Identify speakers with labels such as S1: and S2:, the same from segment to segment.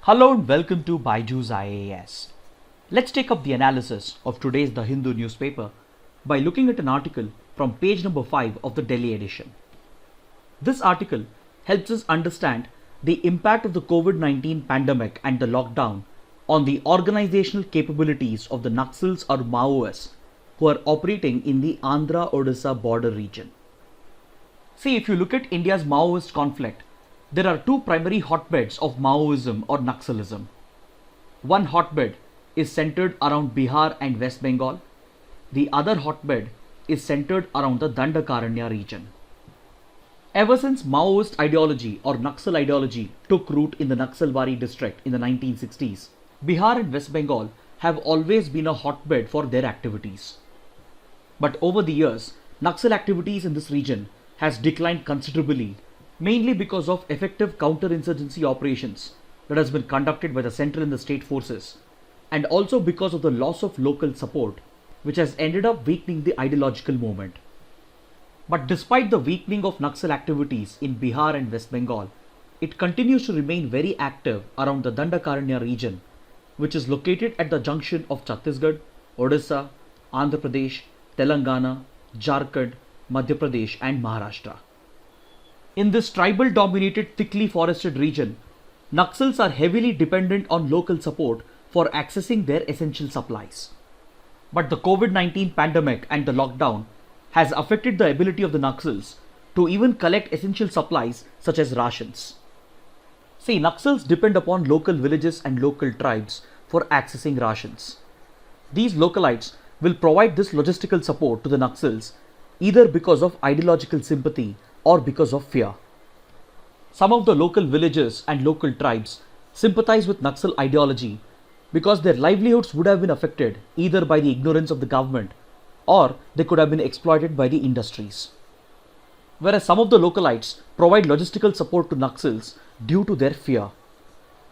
S1: Hello and welcome to Byju's IAS. Let's take up the analysis of today's The Hindu newspaper by looking at an article from page number 5 of the Delhi edition. This article helps us understand the impact of the COVID-19 pandemic and the lockdown on the organizational capabilities of the Naxals or Maoists who are operating in the Andhra-Odisha border region. See, if you look at India's Maoist conflict, there are two primary hotbeds of Maoism or Naxalism. One hotbed is centered around Bihar and West Bengal. The other hotbed is centered around the Dandakaranya region. Ever since Maoist ideology or Naxal ideology took root in the Naxalbari district in the 1960s, Bihar and West Bengal have always been a hotbed for their activities. But over the years, Naxal activities in this region has declined considerably, mainly because of effective counterinsurgency operations that has been conducted by the central and the state forces, and also because of the loss of local support, which has ended up weakening the ideological movement. But despite the weakening of Naxal activities in Bihar and West Bengal, it continues to remain very active around the Dandakaranya region, which is located at the junction of Chhattisgarh, Odisha, Andhra Pradesh, Telangana, Jharkhand, Madhya Pradesh and Maharashtra. In this tribal-dominated, thickly forested region, Naxals are heavily dependent on local support for accessing their essential supplies. But the COVID-19 pandemic and the lockdown has affected the ability of the Naxals to even collect essential supplies such as rations. See, Naxals depend upon local villages and local tribes for accessing rations. These localites will provide this logistical support to the Naxals either because of ideological sympathy or because of fear. Some of the local villages and local tribes sympathize with Naxal ideology because their livelihoods would have been affected either by the ignorance of the government or they could have been exploited by the industries. Whereas some of the localites provide logistical support to Naxals due to their fear,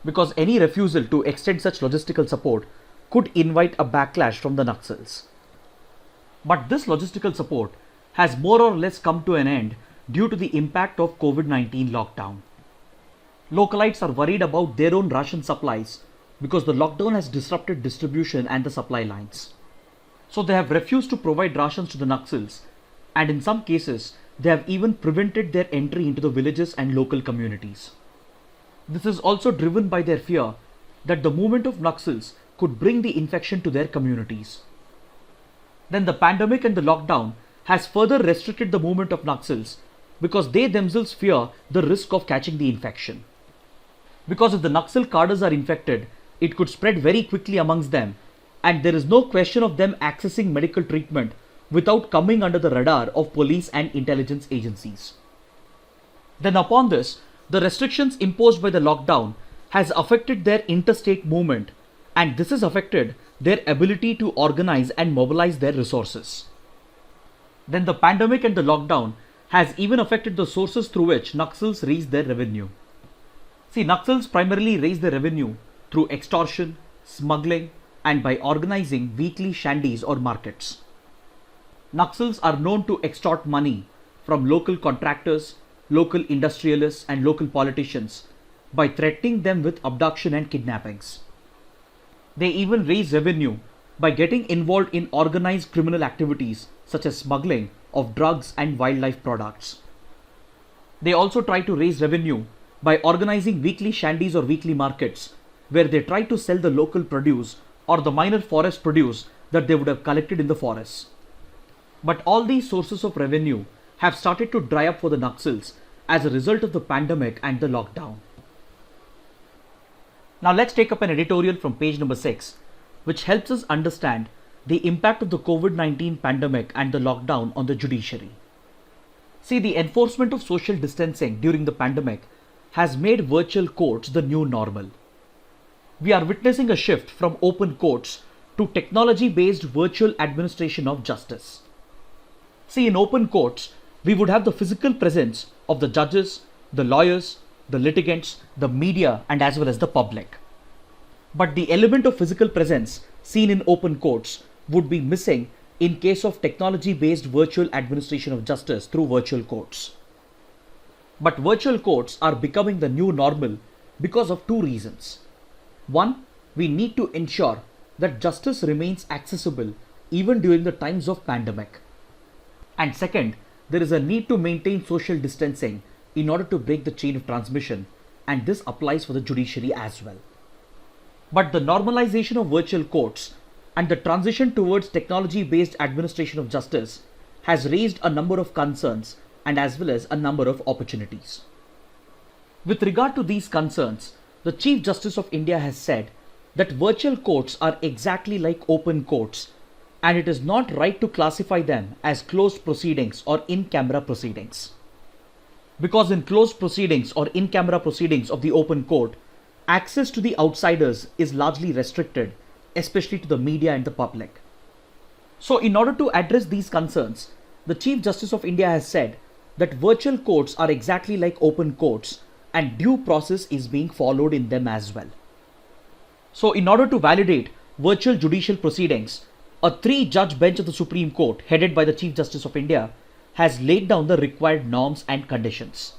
S1: because any refusal to extend such logistical support could invite a backlash from the Naxals. But this logistical support has more or less come to an end due to the impact of COVID-19 lockdown. Localites are worried about their own ration supplies because the lockdown has disrupted distribution and the supply lines. So they have refused to provide rations to the Naxals, and in some cases they have even prevented their entry into the villages and local communities. This is also driven by their fear that the movement of Naxals could bring the infection to their communities. Then the pandemic and the lockdown has further restricted the movement of Naxals because they themselves fear the risk of catching the infection. Because if the Naxal cadres are infected, it could spread very quickly amongst them, and there is no question of them accessing medical treatment without coming under the radar of police and intelligence agencies. Then upon this, the restrictions imposed by the lockdown has affected their interstate movement, and this has affected their ability to organize and mobilize their resources. Then the pandemic and the lockdown has even affected the sources through which Naxals raise their revenue. See, Naxals primarily raise their revenue through extortion, smuggling, and by organizing weekly shandies or markets. Naxals are known to extort money from local contractors, local industrialists, and local politicians by threatening them with abduction and kidnappings. They even raise revenue by getting involved in organized criminal activities such as smuggling of drugs and wildlife products. They also try to raise revenue by organizing weekly shandies or weekly markets where they try to sell the local produce or the minor forest produce that they would have collected in the forests. But all these sources of revenue have started to dry up for the Naxals as a result of the pandemic and the lockdown. Now let's take up an editorial from page number 6, which helps us understand the impact of the COVID-19 pandemic and the lockdown on the judiciary. See, the enforcement of social distancing during the pandemic has made virtual courts the new normal. We are witnessing a shift from open courts to technology-based virtual administration of justice. See, in open courts, we would have the physical presence of the judges, the lawyers, the litigants, the media, and as well as the public. But the element of physical presence seen in open courts would be missing in case of technology-based virtual administration of justice through virtual courts. But virtual courts are becoming the new normal because of two reasons. One, we need to ensure that justice remains accessible even during the times of pandemic. And second, there is a need to maintain social distancing in order to break the chain of transmission, and this applies for the judiciary as well. But the normalization of virtual courts and the transition towards technology-based administration of justice has raised a number of concerns and as well as a number of opportunities. With regard to these concerns, the Chief Justice of India has said that virtual courts are exactly like open courts, and it is not right to classify them as closed proceedings or in-camera proceedings. Because in closed proceedings or in-camera proceedings of the open court, access to the outsiders is largely restricted, especially to the media and the public. So in order to address these concerns, the Chief Justice of India has said that virtual courts are exactly like open courts and due process is being followed in them as well. So in order to validate virtual judicial proceedings, a 3-judge bench of the Supreme Court headed by the Chief Justice of India has laid down the required norms and conditions.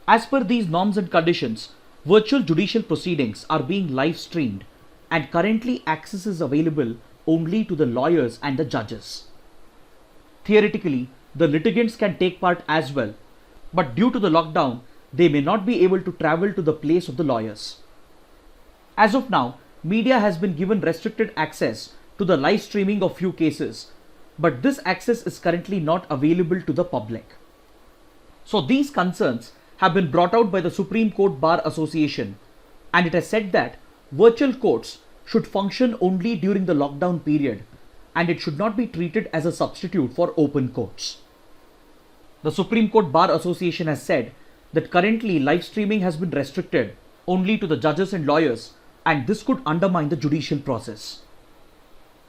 S1: As per these norms and conditions, virtual judicial proceedings are being live streamed and currently access is available only to the lawyers and the judges. Theoretically, the litigants can take part as well, but due to the lockdown, they may not be able to travel to the place of the lawyers. As of now, media has been given restricted access to the live streaming of few cases, but this access is currently not available to the public. So these concerns have been brought out by the Supreme Court Bar Association, and it has said that virtual courts should function only during the lockdown period and it should not be treated as a substitute for open courts. The Supreme Court Bar Association has said that currently live streaming has been restricted only to the judges and lawyers, and this could undermine the judicial process.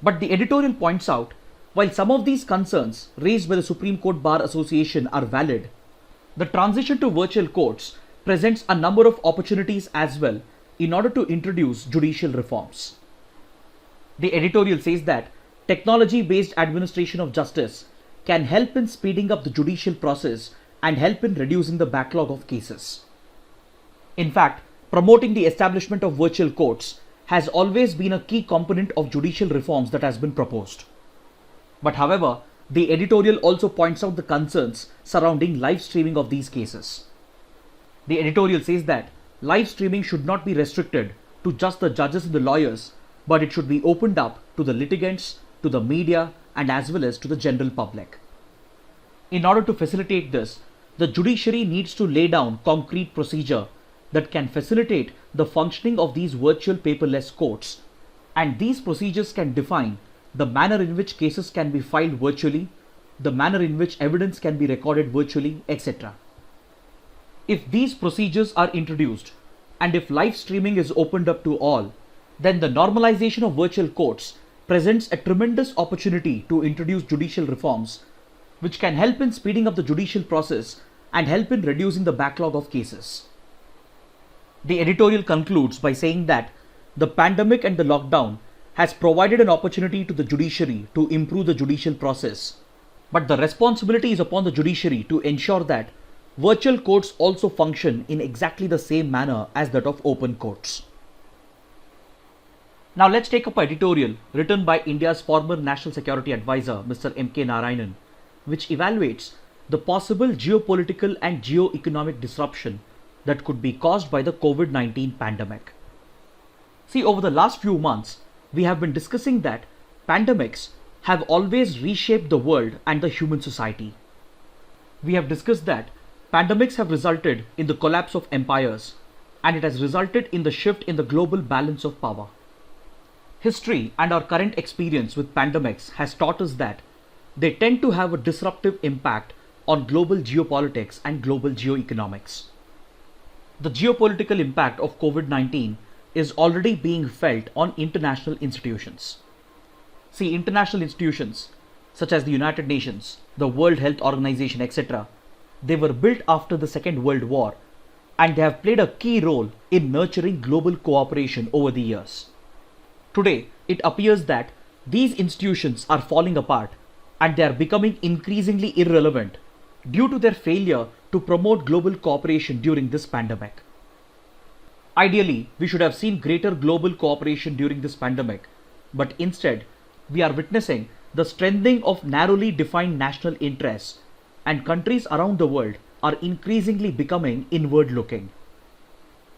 S1: But the editorial points out, while some of these concerns raised by the Supreme Court Bar Association are valid, the transition to virtual courts presents a number of opportunities as well in order to introduce judicial reforms. The editorial says that technology-based administration of justice can help in speeding up the judicial process and help in reducing the backlog of cases. In fact, promoting the establishment of virtual courts has always been a key component of judicial reforms that has been proposed. But however, the editorial also points out the concerns surrounding live streaming of these cases. The editorial says that live streaming should not be restricted to just the judges and the lawyers, but it should be opened up to the litigants, to the media, and as well as to the general public. In order to facilitate this, the judiciary needs to lay down concrete procedure that can facilitate the functioning of these virtual paperless courts, and these procedures can define the manner in which cases can be filed virtually, the manner in which evidence can be recorded virtually, etc. If these procedures are introduced, and if live streaming is opened up to all, then the normalization of virtual courts presents a tremendous opportunity to introduce judicial reforms, which can help in speeding up the judicial process and help in reducing the backlog of cases. The editorial concludes by saying that the pandemic and the lockdown has provided an opportunity to the judiciary to improve the judicial process, but the responsibility is upon the judiciary to ensure that virtual courts also function in exactly the same manner as that of open courts. Now let's take up an editorial written by India's former National Security Advisor, Mr. M.K. Narayanan, which evaluates the possible geopolitical and geo-economic disruption that could be caused by the COVID-19 pandemic. See, over the last few months, we have been discussing that pandemics have always reshaped the world and the human society. We have discussed that pandemics have resulted in the collapse of empires, and it has resulted in the shift in the global balance of power. History and our current experience with pandemics has taught us that they tend to have a disruptive impact on global geopolitics and global geoeconomics. The geopolitical impact of COVID-19 is already being felt on international institutions. See, international institutions such as the United Nations, the World Health Organization, etc., they were built after the Second World War, and they have played a key role in nurturing global cooperation over the years. Today, it appears that these institutions are falling apart and they are becoming increasingly irrelevant due to their failure to promote global cooperation during this pandemic. Ideally, we should have seen greater global cooperation during this pandemic, but instead, we are witnessing the strengthening of narrowly defined national interests, and countries around the world are increasingly becoming inward looking.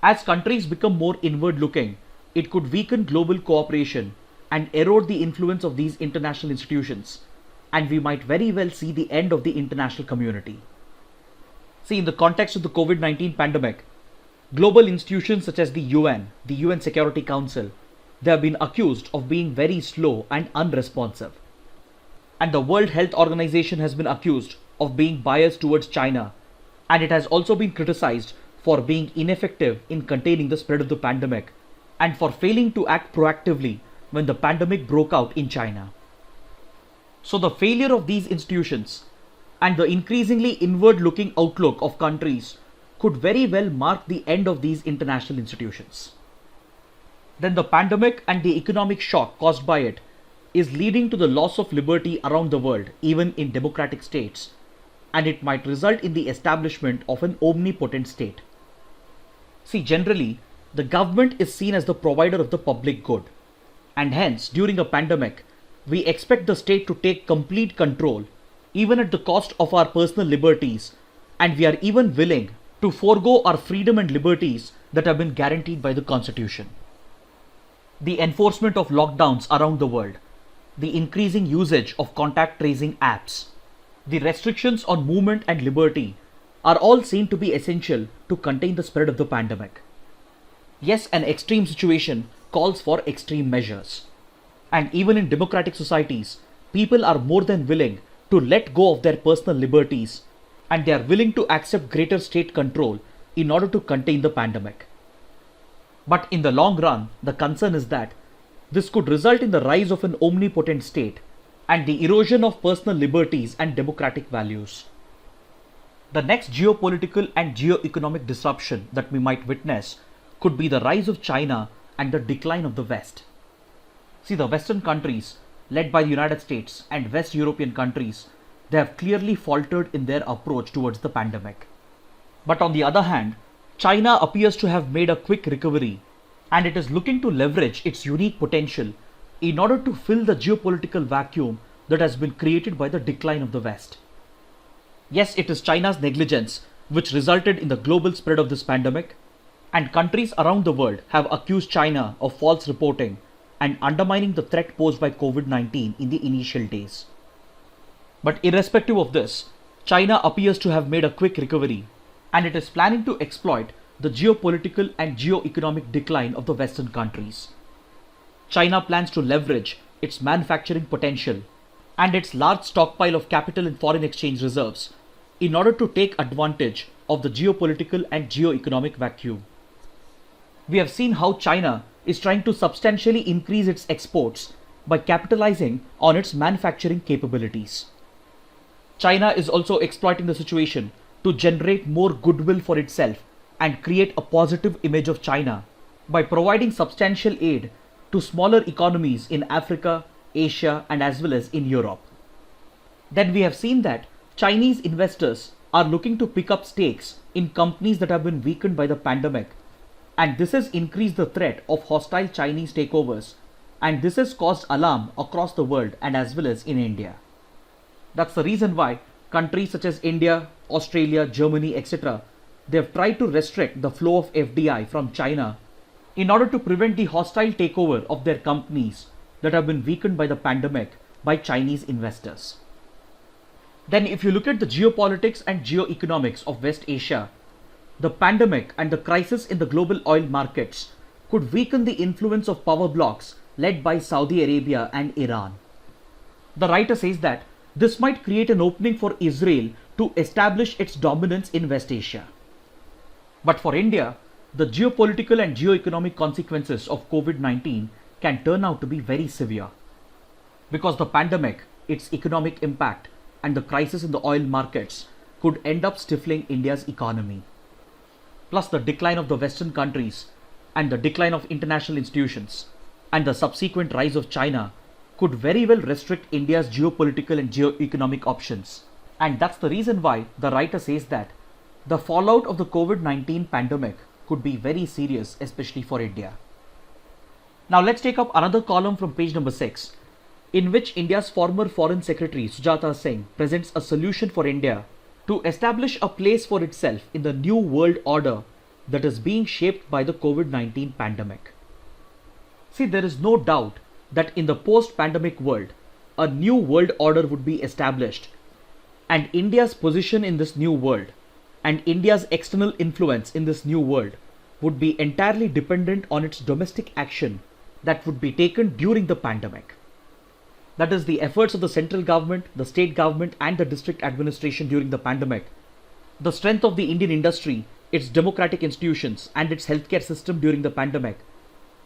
S1: As countries become more inward looking, it could weaken global cooperation and erode the influence of these international institutions, and we might very well see the end of the international community. See, in the context of the COVID-19 pandemic, global institutions such as the UN Security Council, they have been accused of being very slow and unresponsive. And the World Health Organization has been accused of being biased towards China, and it has also been criticized for being ineffective in containing the spread of the pandemic and for failing to act proactively when the pandemic broke out in China. So the failure of these institutions and the increasingly inward looking outlook of countries could very well mark the end of these international institutions. Then the pandemic and the economic shock caused by it is leading to the loss of liberty around the world, even in democratic states, and it might result in the establishment of an omnipotent state. See, generally, the government is seen as the provider of the public good, and hence, during a pandemic, we expect the state to take complete control, even at the cost of our personal liberties, and we are even willing to forego our freedom and liberties that have been guaranteed by the Constitution. The enforcement of lockdowns around the world, the increasing usage of contact tracing apps, the restrictions on movement and liberty are all seen to be essential to contain the spread of the pandemic. Yes, an extreme situation calls for extreme measures. And even in democratic societies, people are more than willing to let go of their personal liberties, and they are willing to accept greater state control in order to contain the pandemic. But in the long run, the concern is that this could result in the rise of an omnipotent state and the erosion of personal liberties and democratic values. The next geopolitical and geo-economic disruption that we might witness could be the rise of China and the decline of the West. See, the Western countries, led by the United States and West European countries, they have clearly faltered in their approach towards the pandemic. But on the other hand, China appears to have made a quick recovery, and it is looking to leverage its unique potential in order to fill the geopolitical vacuum that has been created by the decline of the West. Yes, it is China's negligence which resulted in the global spread of this pandemic, and countries around the world have accused China of false reporting and undermining the threat posed by COVID-19 in the initial days. But irrespective of this, China appears to have made a quick recovery, and it is planning to exploit the geopolitical and geo-economic decline of the Western countries. China plans to leverage its manufacturing potential and its large stockpile of capital and foreign exchange reserves in order to take advantage of the geopolitical and geo-economic vacuum. We have seen how China is trying to substantially increase its exports by capitalizing on its manufacturing capabilities. China is also exploiting the situation to generate more goodwill for itself and create a positive image of China by providing substantial aid to smaller economies in Africa, Asia, and as well as in Europe. Then we have seen that Chinese investors are looking to pick up stakes in companies that have been weakened by the pandemic, and this has increased the threat of hostile Chinese takeovers, and this has caused alarm across the world and as well as in India. That's the reason why countries such as India, Australia, Germany, etc., they have tried to restrict the flow of FDI from China in order to prevent the hostile takeover of their companies that have been weakened by the pandemic by Chinese investors. Then if you look at the geopolitics and geoeconomics of West Asia, the pandemic and the crisis in the global oil markets could weaken the influence of power blocs led by Saudi Arabia and Iran. The writer says that this might create an opening for Israel to establish its dominance in West Asia. But for India, the geopolitical and geoeconomic consequences of COVID-19 can turn out to be very severe, because the pandemic, its economic impact, and the crisis in the oil markets could end up stifling India's economy. Plus the decline of the Western countries and the decline of international institutions and the subsequent rise of China could very well restrict India's geopolitical and geoeconomic options. And that's the reason why the writer says that the fallout of the COVID-19 pandemic could be very serious, especially for India. Now let's take up another column from page number 6, in which India's former Foreign Secretary Sujata Singh presents a solution for India to establish a place for itself in the new world order that is being shaped by the COVID-19 pandemic. See, there is no doubt that in the post-pandemic world, a new world order would be established, and India's position in this new world and India's external influence in this new world would be entirely dependent on its domestic action that would be taken during the pandemic. That is, the efforts of the central government, the state government, and the district administration during the pandemic, the strength of the Indian industry, its democratic institutions, and its healthcare system during the pandemic,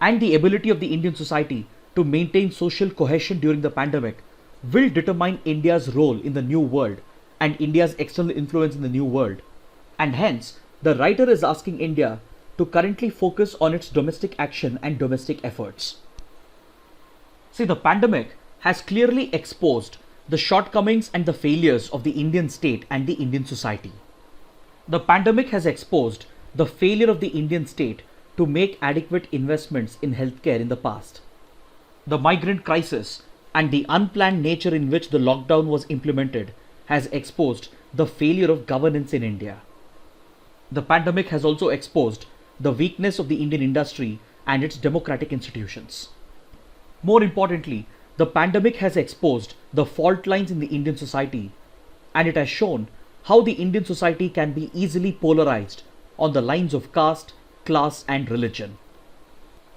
S1: and the ability of the Indian society to maintain social cohesion during the pandemic will determine India's role in the new world and India's external influence in the new world. And hence, the writer is asking India to currently focus on its domestic action and domestic efforts. See, the pandemic has clearly exposed the shortcomings and the failures of the Indian state and the Indian society. The pandemic has exposed the failure of the Indian state to make adequate investments in healthcare in the past. The migrant crisis and the unplanned nature in which the lockdown was implemented has exposed the failure of governance in India. The pandemic has also exposed the weakness of the Indian industry and its democratic institutions. More importantly, the pandemic has exposed the fault lines in the Indian society, and it has shown how the Indian society can be easily polarized on the lines of caste, class, and religion.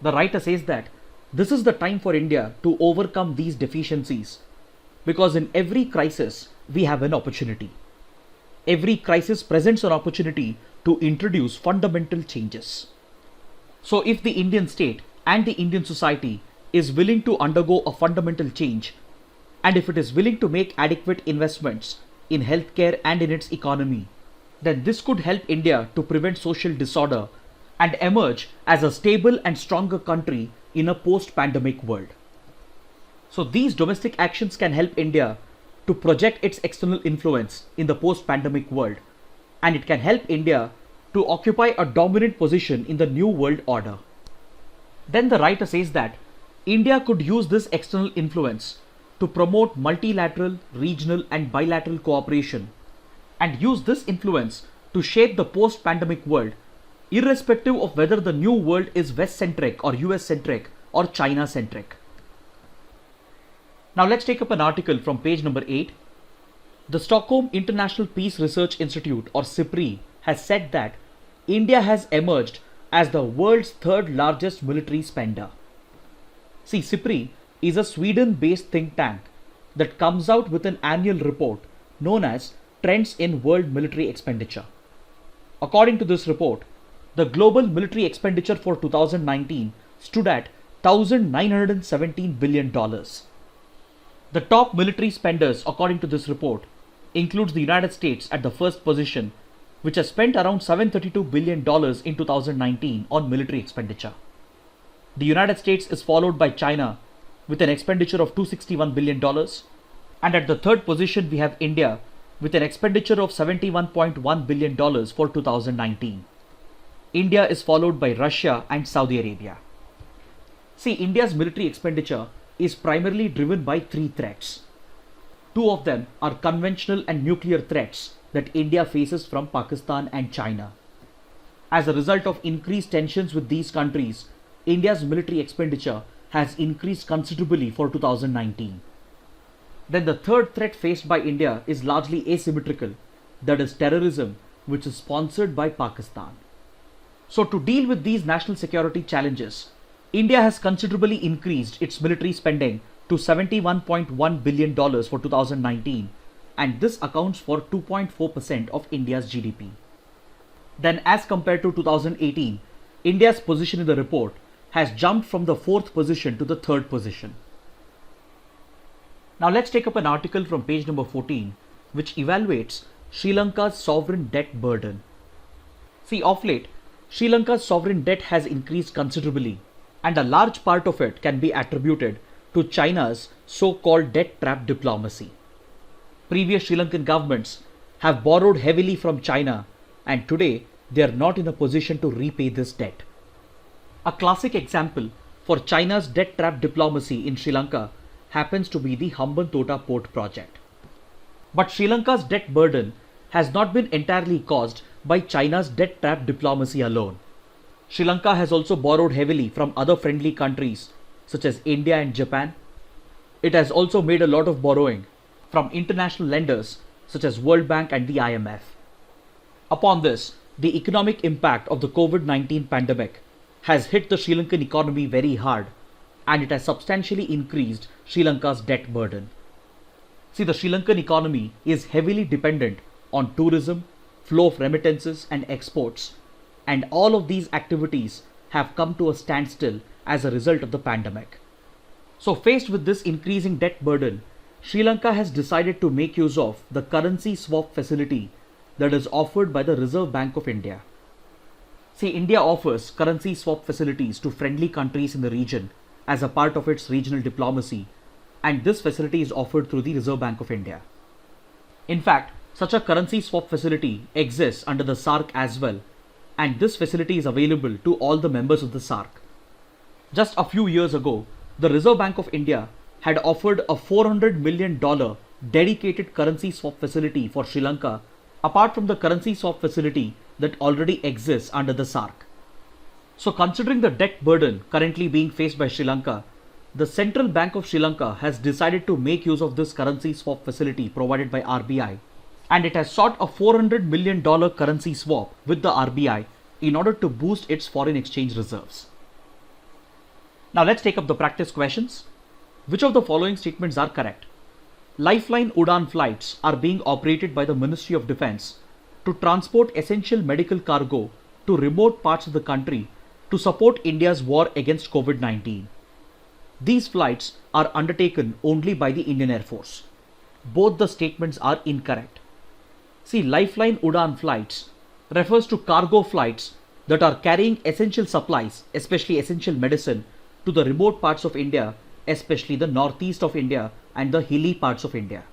S1: The writer says that this is the time for India to overcome these deficiencies, because in every crisis we have an opportunity. Every crisis presents an opportunity to introduce fundamental changes. So if the Indian state and the Indian society is willing to undergo a fundamental change, and if it is willing to make adequate investments in healthcare and in its economy, then this could help India to prevent social disorder and emerge as a stable and stronger country in a post-pandemic world. So these domestic actions can help India to project its external influence in the post-pandemic world, and it can help India to occupy a dominant position in the new world order. Then the writer says that India could use this external influence to promote multilateral, regional, and bilateral cooperation, and use this influence to shape the post-pandemic world, irrespective of whether the new world is West-centric or US-centric or China-centric. Now let's take up an article from page number 8. The Stockholm International Peace Research Institute, or SIPRI, has said that India has emerged as the world's third largest military spender. See, SIPRI is a Sweden-based think tank that comes out with an annual report known as Trends in World Military Expenditure. According to this report, the global military expenditure for 2019 stood at $1,917 billion. The top military spenders, according to this report, includes the United States at the first position, which has spent around $732 billion in 2019 on military expenditure. The United States is followed by China with an expenditure of $261 billion, and at the third position we have India with an expenditure of $71.1 billion for 2019. India is followed by Russia and Saudi Arabia. See, India's military expenditure is primarily driven by three threats. Two of them are conventional and nuclear threats that India faces from Pakistan and China. As a result of increased tensions with these countries, India's military expenditure has increased considerably for 2019. Then the third threat faced by India is largely asymmetrical, that is terrorism, which is sponsored by Pakistan. So to deal with these national security challenges, India has considerably increased its military spending to $71.1 billion for 2019, and this accounts for 2.4% of India's GDP. Then as compared to 2018, India's position in the report has jumped from the fourth position to the third position. Now let's take up an article from page number 14, which evaluates Sri Lanka's sovereign debt burden. See, of late, Sri Lanka's sovereign debt has increased considerably, and a large part of it can be attributed to China's so-called debt trap diplomacy. Previous Sri Lankan governments have borrowed heavily from China, and today they are not in a position to repay this debt. A classic example for China's debt trap diplomacy in Sri Lanka happens to be the Hambantota port project. But Sri Lanka's debt burden has not been entirely caused by China's debt trap diplomacy alone. Sri Lanka has also borrowed heavily from other friendly countries such as India and Japan. It has also made a lot of borrowing from international lenders such as World Bank and the IMF. Upon this, the economic impact of the COVID-19 pandemic has hit the Sri Lankan economy very hard, and it has substantially increased Sri Lanka's debt burden. See, the Sri Lankan economy is heavily dependent on tourism, flow of remittances and exports, and all of these activities have come to a standstill as a result of the pandemic. So faced with this increasing debt burden, Sri Lanka has decided to make use of the currency swap facility that is offered by the Reserve Bank of India. See, India offers currency swap facilities to friendly countries in the region as a part of its regional diplomacy, and this facility is offered through the Reserve Bank of India. In fact, such a currency swap facility exists under the SAARC as well, and this facility is available to all the members of the SAARC. Just a few years ago, the Reserve Bank of India had offered a $400 million dedicated currency swap facility for Sri Lanka, apart from the currency swap facility that already exists under the SAARC. So considering the debt burden currently being faced by Sri Lanka, the Central Bank of Sri Lanka has decided to make use of this currency swap facility provided by RBI, and it has sought a $400 million currency swap with the RBI in order to boost its foreign exchange reserves. Now let's take up the practice questions. Which of the following statements are correct? Lifeline Udan flights are being operated by the Ministry of Defence to transport essential medical cargo to remote parts of the country to support India's war against COVID-19. These flights are undertaken only by the Indian Air Force. Both the statements are incorrect. See, Lifeline Udan flights refers to cargo flights that are carrying essential supplies, especially essential medicine, to the remote parts of India, especially the northeast of India and the hilly parts of India.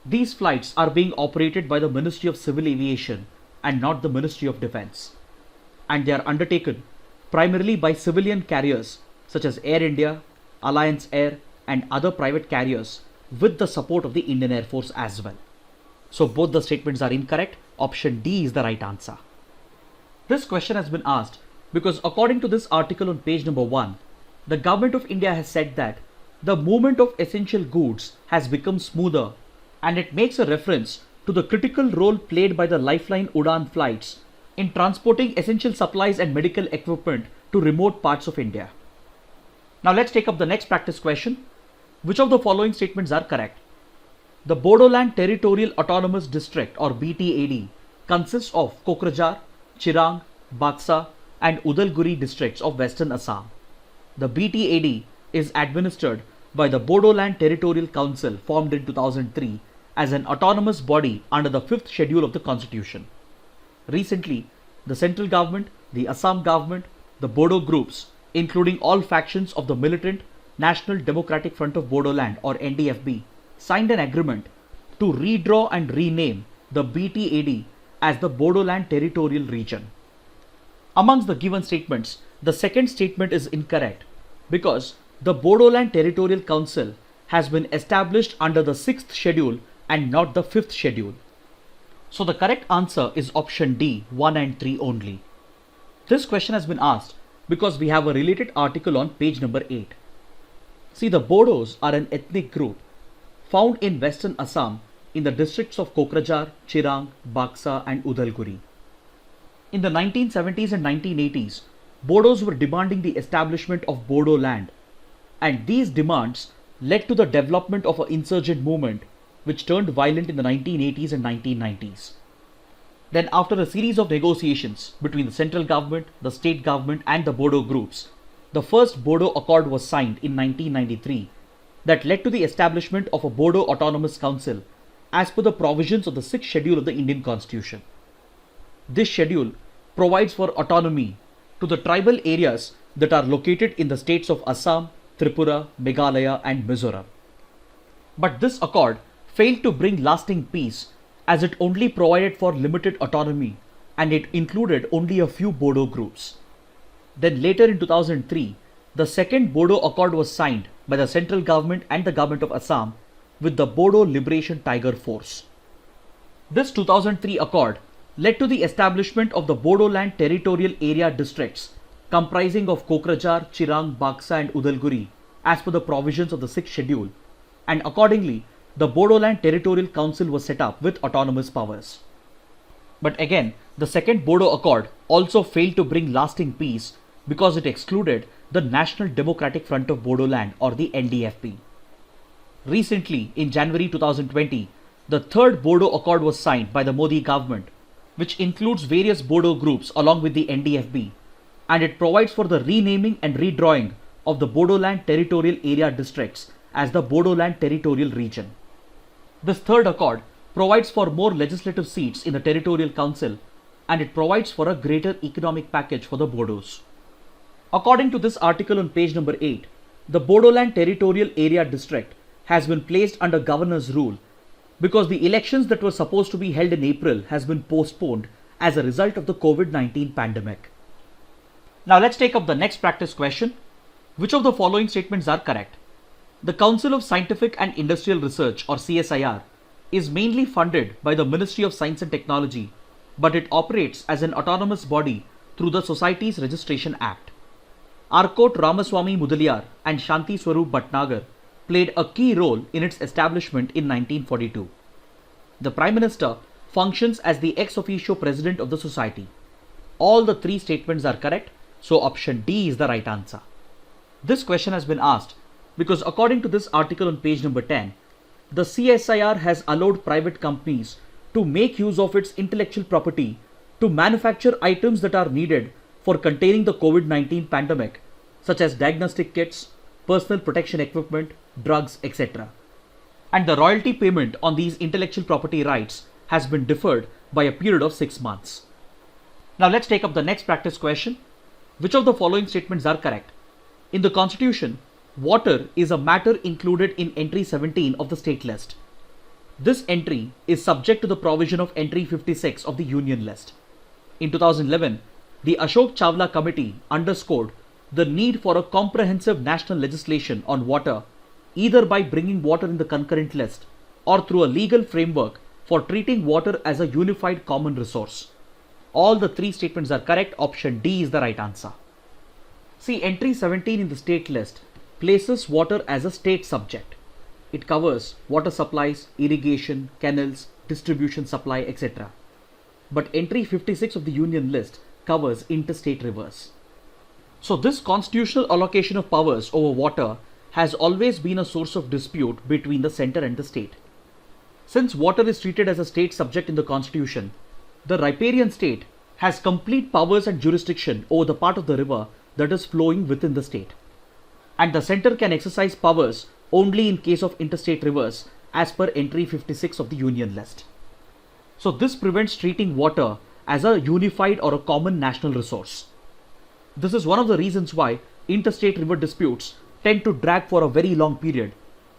S1: These flights are being operated by the Ministry of Civil Aviation and not the Ministry of Defence, and they are undertaken primarily by civilian carriers such as Air India, Alliance Air and other private carriers with the support of the Indian Air Force as well. So both the statements are incorrect. Option D is the right answer. This question has been asked because according to this article on page number 1, the Government of India has said that the movement of essential goods has become smoother, and it makes a reference to the critical role played by the Lifeline Udan flights in transporting essential supplies and medical equipment to remote parts of India. Now let's take up the next practice question. Which of the following statements are correct? The Bodoland Territorial Autonomous District or BTAD consists of Kokrajhar, Chirang, Baksa and Udalguri districts of Western Assam. The BTAD is administered by the Bodoland Territorial Council formed in 2003 as an autonomous body under the 5th schedule of the Constitution. Recently, the central government, the Assam government, the Bodo groups, including all factions of the militant National Democratic Front of Bodoland or NDFB, signed an agreement to redraw and rename the BTAD as the Bodoland Territorial Region. Amongst the given statements, the second statement is incorrect because the Bodoland Territorial Council has been established under the 6th schedule and not the 5th schedule. So the correct answer is option D, 1 and 3 only. This question has been asked because we have a related article on page number 8. See, the Bodos are an ethnic group found in Western Assam in the districts of Kokrajhar, Chirang, Baksa and Udalguri. In the 1970s and 1980s, Bodos were demanding the establishment of Bodo land, and these demands led to the development of an insurgent movement which turned violent in the 1980s and 1990s. Then after a series of negotiations between the central government, the state government and the Bodo groups, the first Bodo Accord was signed in 1993 that led to the establishment of a Bodo Autonomous Council as per the provisions of the 6th schedule of the Indian Constitution. This schedule provides for autonomy to the tribal areas that are located in the states of Assam, Tripura, Meghalaya and Mizoram. But this accord failed to bring lasting peace as it only provided for limited autonomy and it included only a few Bodo groups. Then later in 2003, the second Bodo Accord was signed by the central government and the government of Assam with the Bodo Liberation Tiger Force. This 2003 accord led to the establishment of the Bodoland Territorial Area Districts comprising of Kokrajhar, Chirang, Baksa and Udalguri as per the provisions of the 6th schedule, and accordingly the Bodoland Territorial Council was set up with autonomous powers. But again, the second Bodo Accord also failed to bring lasting peace because it excluded the National Democratic Front of Bodoland or the NDFB. Recently, in January 2020, the third Bodo Accord was signed by the Modi government, which includes various Bodo groups along with the NDFB, and it provides for the renaming and redrawing of the Bodoland Territorial Area Districts as the Bodoland Territorial Region. This third accord provides for more legislative seats in the Territorial Council, and it provides for a greater economic package for the Bodos. According to this article on page number 8, the Bodoland Territorial Area District has been placed under governor's rule because the elections that were supposed to be held in April has been postponed as a result of the COVID-19 pandemic. Now let's take up the next practice question. Which of the following statements are correct? The Council of Scientific and Industrial Research or CSIR is mainly funded by the Ministry of Science and Technology, but it operates as an autonomous body through the Societies Registration Act. Arcot Ramaswamy Mudaliar and Shanti Swarup Bhatnagar played a key role in its establishment in 1942. The Prime Minister functions as the ex officio president of the society. All the three statements are correct, so option D is the right answer. This question has been asked because according to this article on page number 10, the CSIR has allowed private companies to make use of its intellectual property to manufacture items that are needed for containing the COVID-19 pandemic, such as diagnostic kits, personal protection equipment, drugs, etc. And the royalty payment on these intellectual property rights has been deferred by a period of 6 months. Now let's take up the next practice question. Which of the following statements are correct? In the Constitution, water is a matter included in entry 17 of the state list. This entry is subject to the provision of entry 56 of the Union list. In 2011, the Ashok Chawla Committee underscored the need for a comprehensive national legislation on water, either by bringing water in the concurrent list or through a legal framework for treating water as a unified common resource. All the three statements are correct. Option D is the right answer. See, entry 17 in the state list places water as a state subject. It covers water supplies, irrigation, canals, distribution supply, etc. But entry 56 of the Union list covers interstate rivers. So this constitutional allocation of powers over water has always been a source of dispute between the center and the state. Since water is treated as a state subject in the Constitution, the riparian state has complete powers and jurisdiction over the part of the river that is flowing within the state. And the center can exercise powers only in case of interstate rivers as per entry 56 of the Union list. So this prevents treating water as a unified or a common national resource. This is one of the reasons why interstate river disputes tend to drag for a very long period,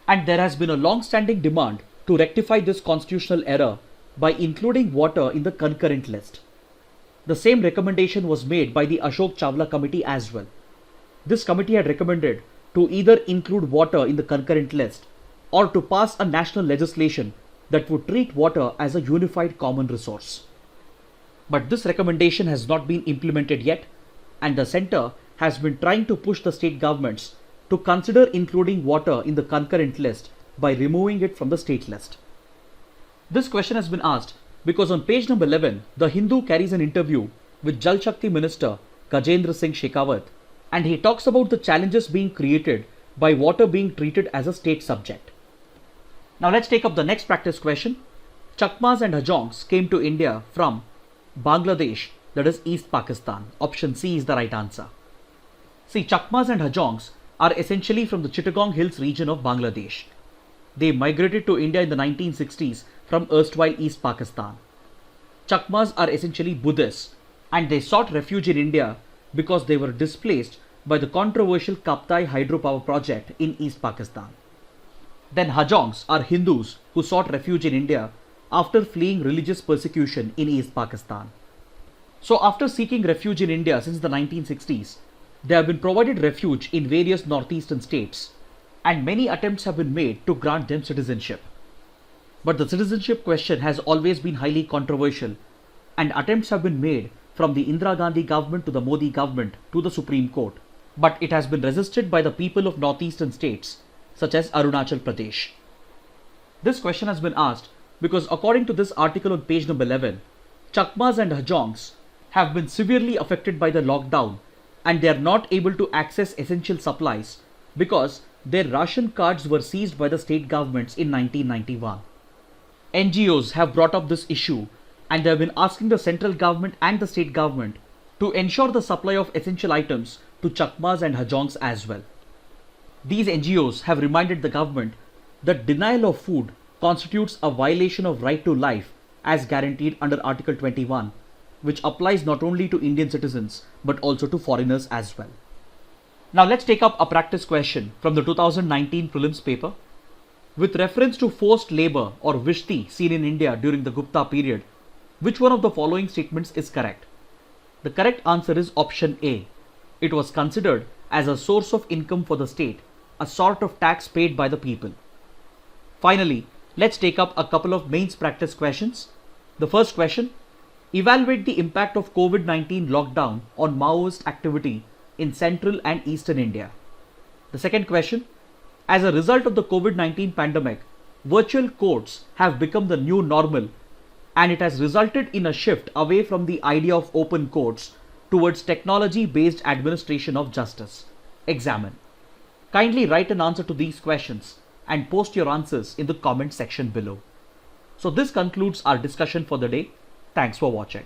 S1: and there has been a long-standing demand to rectify this constitutional error by including water in the concurrent list. The same recommendation was made by the Ashok Chawla Committee as well. This committee had recommended to either include water in the concurrent list or to pass a national legislation that would treat water as a unified common resource. But this recommendation has not been implemented yet, and the center has been trying to push the state governments to consider including water in the concurrent list by removing it from the state list. This question has been asked because on page number 11, The Hindu carries an interview with Jal Shakti Minister Gajendra Singh Shekhawat, and he talks about the challenges being created by water being treated as a state subject. Now let's take up the next practice question. Chakmas and Hajongs came to India from Bangladesh, that is East Pakistan. Option C is the right answer. See, Chakmas and Hajongs are essentially from the Chittagong Hills region of Bangladesh. They migrated to India in the 1960s from erstwhile East Pakistan. Chakmas are essentially Buddhists, and they sought refuge in India because they were displaced by the controversial Kaptai hydropower project in East Pakistan. Then Hajongs are Hindus who sought refuge in India after fleeing religious persecution in East Pakistan. So after seeking refuge in India since the 1960s, they have been provided refuge in various northeastern states, and many attempts have been made to grant them citizenship. But the citizenship question has always been highly controversial, and attempts have been made from the Indira Gandhi government to the Modi government to the Supreme Court. But it has been resisted by the people of northeastern states such as Arunachal Pradesh. This question has been asked because according to this article on page number 11, Chakmas and Hajongs have been severely affected by the lockdown and they are not able to access essential supplies because their ration cards were seized by the state governments in 1991. NGOs have brought up this issue and they have been asking the central government and the state government to ensure the supply of essential items to Chakmas and Hajongs as well. These NGOs have reminded the government that denial of food constitutes a violation of right to life as guaranteed under Article 21, which applies not only to Indian citizens but also to foreigners as well. Now let's take up a practice question from the 2019 prelims paper. With reference to forced labor or Vishti seen in India during the Gupta period, which one of the following statements is correct? The correct answer is option A. It was considered as a source of income for the state, a sort of tax paid by the people. Finally, let's take up a couple of mains practice questions. The first question, evaluate the impact of COVID-19 lockdown on Maoist activity in central and eastern India. The second question, as a result of the COVID-19 pandemic, virtual courts have become the new normal and it has resulted in a shift away from the idea of open courts towards technology-based administration of justice. Examine. Kindly write an answer to these questions and post your answers in the comment section below. So this concludes our discussion for the day. Thanks for watching.